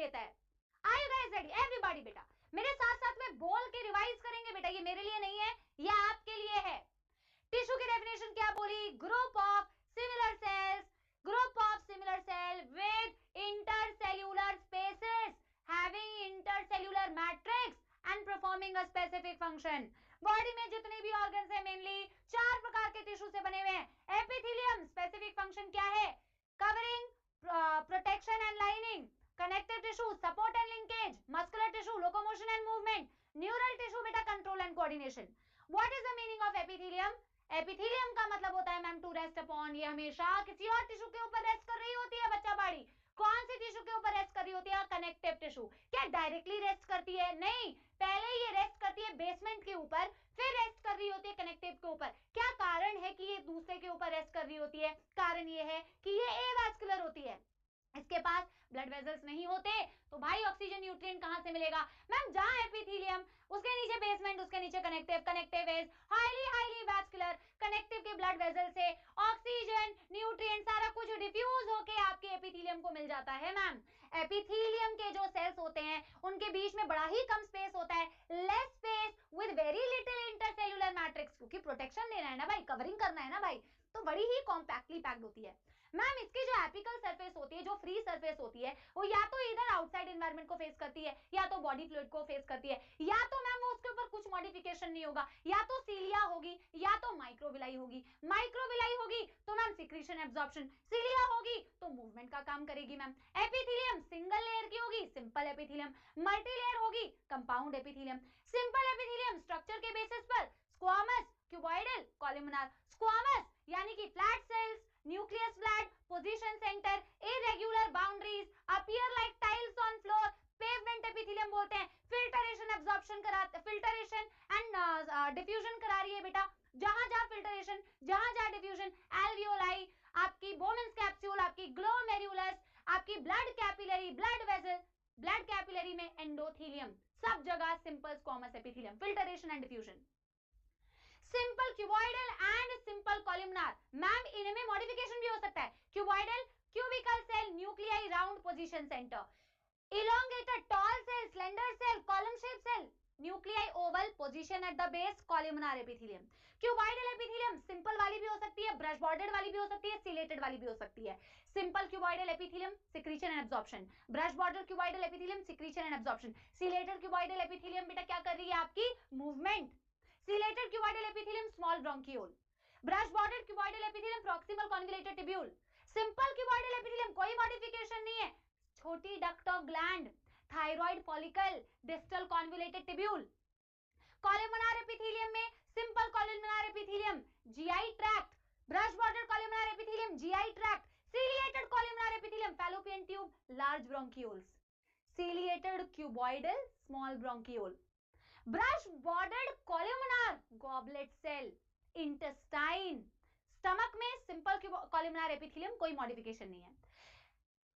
लेता है। Are you guys ready? Everybody बेटा मेरे साथ साथ में बोल के रिवाइज करेंगे बेटा, ये मेरे लिए नहीं है, ये आपके लिए है। टिश्यू की डेफिनेशन क्या बोली? Group of similar cells, group of similar cell with intercellular spaces having intercellular matrix and performing a specific function. Body में जितने भी ऑर्गन्स हैं मेनली 4 प्रकार के टिश्यू से बने हुए हैं। एपिथेलियम स्पेसिफिक फंक्शन क्या है? Covering, protection and lining. Connective tissue support and linkage. Muscular tissue locomotion and movement. Neural tissue बेटा control and coordination. What is the meaning of epithelium? Epithelium का मतलब होता है मैम टू रेस्ट अपॉन, ये हमेशा किसी और टिश्यू के ऊपर रेस्ट कर रही होती है बच्चा बॉडी। कौन सी टिश्यू के ऊपर रेस्ट कर रही होती है? Connective tissue. क्या डायरेक्टली रेस्ट करती है? नहीं, पहले ये रेस्ट करती है बेसमेंट के ऊपर, फिर रेस्ट कर रही होती है कनेक्टिव के ऊपर। क्या कारण है कि ये दूसरे के ऊपर रेस्ट कर रही होती है? कारण ये है कि ये एवास्कुलर होती है, इसके पास ब्लड वेजल्स नहीं होते, तो भाई ऑक्सीजन न्यूट्रिएंट कहां से मिलेगा? मैम जहां एपिथेलियम उसके नीचे बेसमेंट, उसके नीचे connective, connective is highly vascular, connective के ब्लड वेसल से ऑक्सीजन न्यूट्रिएंट सारा कुछ डिफ्यूज होके आपके एपिथेलियम को मिल जाता है। मैम एपिथेलियम के जो सेल्स होते हैं उनके बीच में बड़ा ही कम स्पेस होता है, less space with very little intercellular matrix, क्योंकि प्रोटेक्शन देना है ना भाई, कवरिंग करना है ना भाई, तो बड़ी ही कॉम्पैक्टली पैक्ड होती है। मैम इसकी जो एपिकल सरफेस होती है, जो फ्री सरफेस होती है, वो या तो इधर आउटसाइड एनवायरनमेंट को फेस करती है, या तो बॉडी फ्लूइड को फेस करती है, या तो मैम वो उसके ऊपर कुछ मॉडिफिकेशन नहीं होगा, या तो सीलिया होगी या तो माइक्रोविलाई होगी। माइक्रोविलाई होगी तो मैम सिक्रीशन एब्जॉर्प्शन, सीलिया होगी तो मूवमेंट का काम करेगी। मैम एपिथेलियम सिंगल लेयर की होगी, सिंपल एपिथेलियम, मल्टी लेयर होगी, compound epithelium. Simple epithelium structure के बेसिस पर स्क्वामस, क्यूबॉइडल, कॉलमनार। स्क्वामस यानी कि flat sales, nucleus flat, position centre, irregular boundaries, appear like tiles on floor, pavement epithelium बोलते हैं। Filtration absorption कराते, filtration and diffusion करा रही है बेटा, जहां जहां फिल्टरेशन, जहां जहां डिफ्यूजन, एल्वियोलाई, आपकी बोमेंस कैप्सूल, आपकी ग्लोमेरुलस, आपकी blood capillary, blood vessel, blood capillary में एंडोथेलियम, सब जगह simple squamous epithelium, filtration and diffusion. Simple cuboidal and simple columnar, ma'am इनमें मॉडिफिकेशन भी हो सकता है। Cuboidal cubical cell, nuclei round position centre, elongated tall cell, slender cell, column shaped cell, nuclei oval, position at the base, columnar epithelium। Cuboidal epithelium simple वाली भी हो सकती है, ब्रश बॉर्डर्ड वाली भी हो सकती है, सिलेटेड वाली भी हो सकती है। Simple cuboidal epithelium secretion and absorption, brush border cuboidal epithelium secretion and absorption. Ciliated cuboidal epithelium बेटा क्या कर रही है? आपकी movement. Ciliated cuboidal epithelium small bronchiole, brush border cuboidal epithelium proximal convoluted tubule. Simple cuboidal epithelium कोई modification नहीं है, छोटी duct of gland, thyroid follicle, distal convoluted tubule. Columnar epithelium में simple columnar epithelium GI tract, brush border columnar epithelium GI tract, ciliated columnar epithelium fallopian tube, large bronchioles. Ciliated cuboidal small bronchiole, brush bordered columnar goblet cell, intestine. Stomach में simple columnar epithelium कोई modification नहीं है।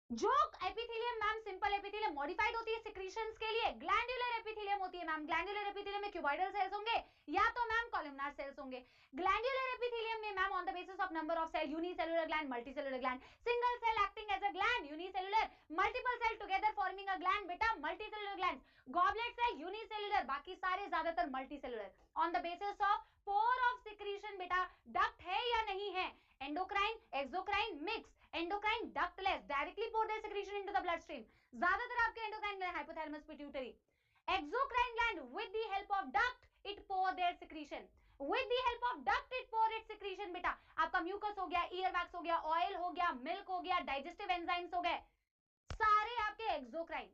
जो epithelium ma'am simple epithelium modified होती है secretions के लिए, glandular epithelium होती है मैम। ग्लैंडुलर एपिथेलियम में क्यूबॉइडल सेल्स होंगे या तो मैम कॉलमनार सेल्स होंगे। ग्लैंडुलर एपिथेलियम में ma'am on the basis of number of cell, unicellular gland, multicellular gland, single cell acting as a gland unicellular, multiple cell together forming a gland बेटा multicellular gland, goblet cell unicellular, बाकी सारे ज्यादातर multicellular. On the basis of pore of secretion बेटा duct है या नहीं है, endocrine, exocrine, mix, endocrine ductless, directly pour their secretion into the bloodstream। ज्यादातर आपके endocrine gland hypothalamus pituitary, exocrine gland with the help of duct it pour their secretion, with the help of duct it pour its secretion बेटा। आपका mucus हो गया, ear wax हो गया, oil हो गया, मिल्क हो गया, डाइजेस्टिव एंजाइम्स हो गए, सारे आपके exocrine.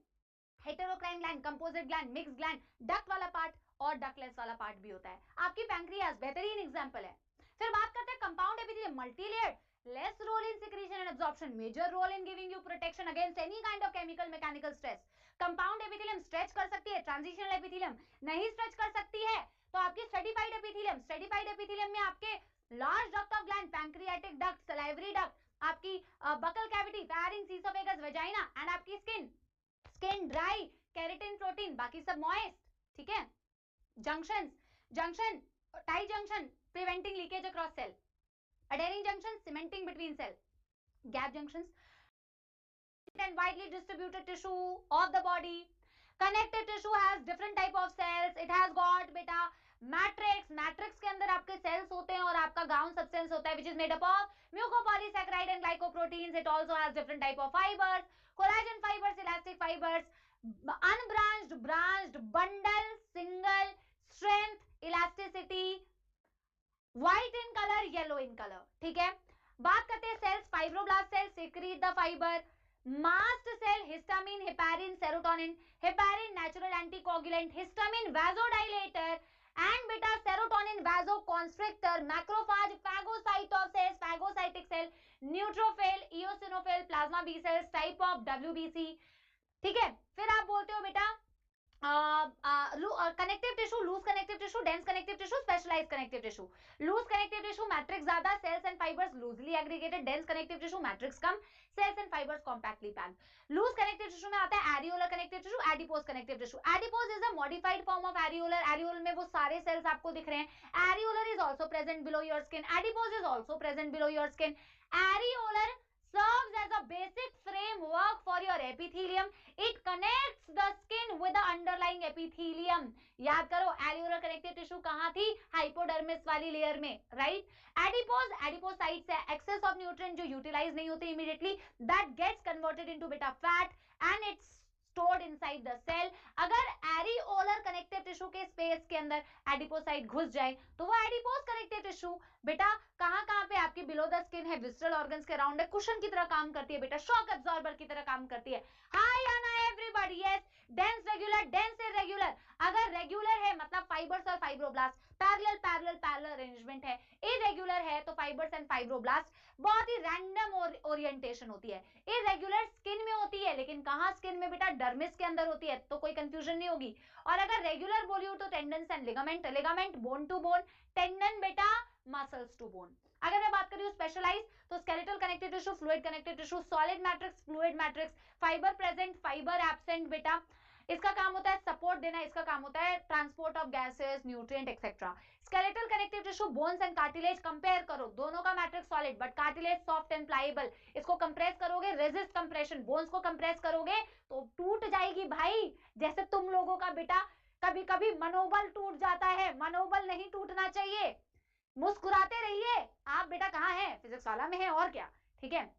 Heterocrine gland, composite gland, mix gland, duct वाला पार्ट और डक्टलेस वाला पार्ट भी होता है। आपकी पैंक्रियाज बेहतरीन एग्जांपल है। फिर बात करते हैं compound epithelium, multilayered, less role in secretion and absorption, major role in giving you protection against any kind of chemical mechanical stress। Compound epithelium stretch कर सकती है, ट्रांजिशनल एपिथेलियम नहीं स्ट्रेच कर सकती है। तो आपकी स्ट्रेटिफाइड एपिथेलियम, स्ट्रेटिफाइड एपिथेलियम में आपके large duct of gland, pancreatic duct, salivary duct, आपकी buccal cavity, firing, oesophagus, vagina and आपकी skin, skin dry, keratin protein, बाकी सब मॉइस्ट। ठीक है। Junctions, junction, tight junction preventing leakage across cell, adhering junctions cementing between cell, gap junctions and widely distributed tissue of the body. Connective tissue has different type of cells. It has got बेटा matrix, matrix के अंदर आपके sales होते हैं और आपका ground substance होता है which is made up of mucopolysaccharide and glycoproteins. It also has different type of fibers, collagen fibers, elastic fibers, unbranched, branched, bundle, single, strength, elasticity, white in color, yellow in color. ठीक है, बात करते हैं cells. Fibroblast cell secrete the fiber. Mast cell, histamine, heparin, serotonin. Heparin natural anticoagulant, histamine vasodilator, and beta serotonin vasoconstrictor. Macrophage, phagocytosis, phagocytic cell, neutrophil, eosinophil, plasma B cells, type of WBC. ठीक है, फिर आप बोलते हो बेटा connective tissue, loose connective tissue, dense connective tissue, specialised connective tissue. Loose connective tissue matrix ज्यादा, cells and fibres loosely aggregated. Dense connective tissue matrix कम, cells and fibres compactly packed. Loose connective tissue में आता है areolar connective tissue, adipose connective tissue. Adipose is a modified form of areolar. Areolar में वो सारे cells आपको दिख रहे हैं. Areolar is also present below your skin. Adipose is also present below your skin. Areolar serves as a basic framework for your epithelium. It connects the skin with the underlying epithelium. याद करो areolar connective tissue कहाँ थी? Hypodermis वाली layer में, right. Adipose, adipocytes है, excess of nutrient जो utilise नहीं होते immediately, that gets converted into बेटा fat and it's stored inside the cell. अगर एरियोलर कनेक्टिव टिश्यू के स्पेस के अंदर एडिपोसाइट घुस जाए तो वो एडिपोज कनेक्टिव टिश्यू बेटा कहां कहां पे आपकी बिलो द स्किन है, विस्ट्रल ऑर्गन्स के अराउंड है, कुशन की तरह काम करती है बेटा, शॉक एब्जॉर्बर की तरह काम करती है. हाय आना everybody. Yes, dense regular, dense irregular. अगर रेगुलर है मतलब फाइबर्स और fibroblast parallel parallel parallel arrangement है. इरेगुलर है तो फाइबर्स एंड फाइब्रोब्लास्ट बहुत ही रैंडम ओरिएंटेशन होती है. इरेगुलर स्किन में होती है, लेकिन कहां स्किन में बेटा? डर्मिस के अंदर होती है, तो कोई कंफ्यूजन नहीं होगी. और अगर रेगुलर बोलियो तो tendons and ligament, ligament bone to bone, tendon बेटा मसल्स टू बोन. अगर मैं बात करूं स्पेशलाइज तो skeletal connective tissue, fluid connective tissue, solid matrix, fluid matrix, fibre present, fibre absent बेटा. इसका काम होता है सपोर्ट देना, इसका काम होता है transport of gases, nutrient etcetera. Skeletal connective tissue, bones and cartilage. Compare करो दोनों का matrix solid but cartilage soft and pliable. इसको कंप्रेस करोगे रेजिस्ट कंप्रेशन, बोन्स को कंप्रेस करोगे तो टूट जाएगी भाई. जैसे तुम लोगों का बेटा कभी कभी मनोबल टूट जाता है, मनोबल नहीं टूटना चाहिए. मुस्कुराते रहिए. आप बेटा कहाँ हैं? फिजिक्स वाला में है और क्या. ठीक है,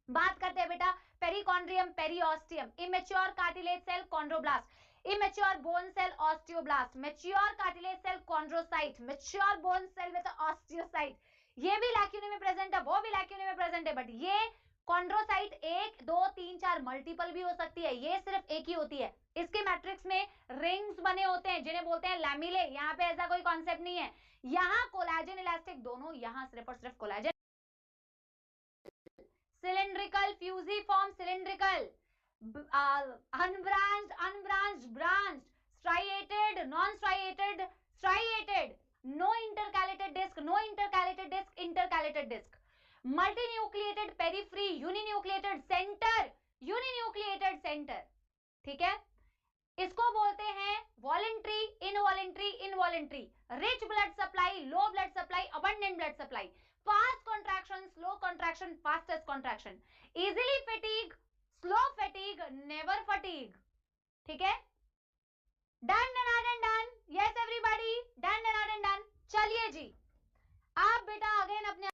बात करते हैं बेटा perichondrium, periosteum, immature cartilage cell chondroblast, immature bone cell osteoblast, mature cartilage cell chondrocyte, mature bone cell with osteocyte. ये भी लैक्यूने में प्रेजेंट है, वो भी लैक्यूने में प्रेजेंट है, बट ये कॉन्ड्रोसाइट 1 2 3 4 मल्टीपल भी हो सकती है, ये सिर्फ एक ही होती है. इसके मैट्रिक्स में रिंग्स बने होते हैं जिन्हें बोलते हैं लैमिले. यहाँ पे ऐसा कोई कॉन्सेप्ट नहीं है. यहाँ कोलाजन इलास्टिक दोनों, यहाँ सिर्फ और सिर्फ collagen. cylindrical, fusiform, cylindrical, unbranched, unbranched, branched, striated, non-striated, striated, no intercalated disc, no intercalated disc, intercalated disc, multinucleated periphery, uninucleated center, uninucleated center. ठीक है, इसको बोलते हैं voluntary, involuntary, involuntary, rich blood supply, low blood supply, abundant blood supply, fast contraction, slow contraction, fastest contraction, easily fatigue, slow fatigue, never fatigue. ठीक है, done done done. Yes everybody, done done done. चलिए जी, आप बेटा again अपने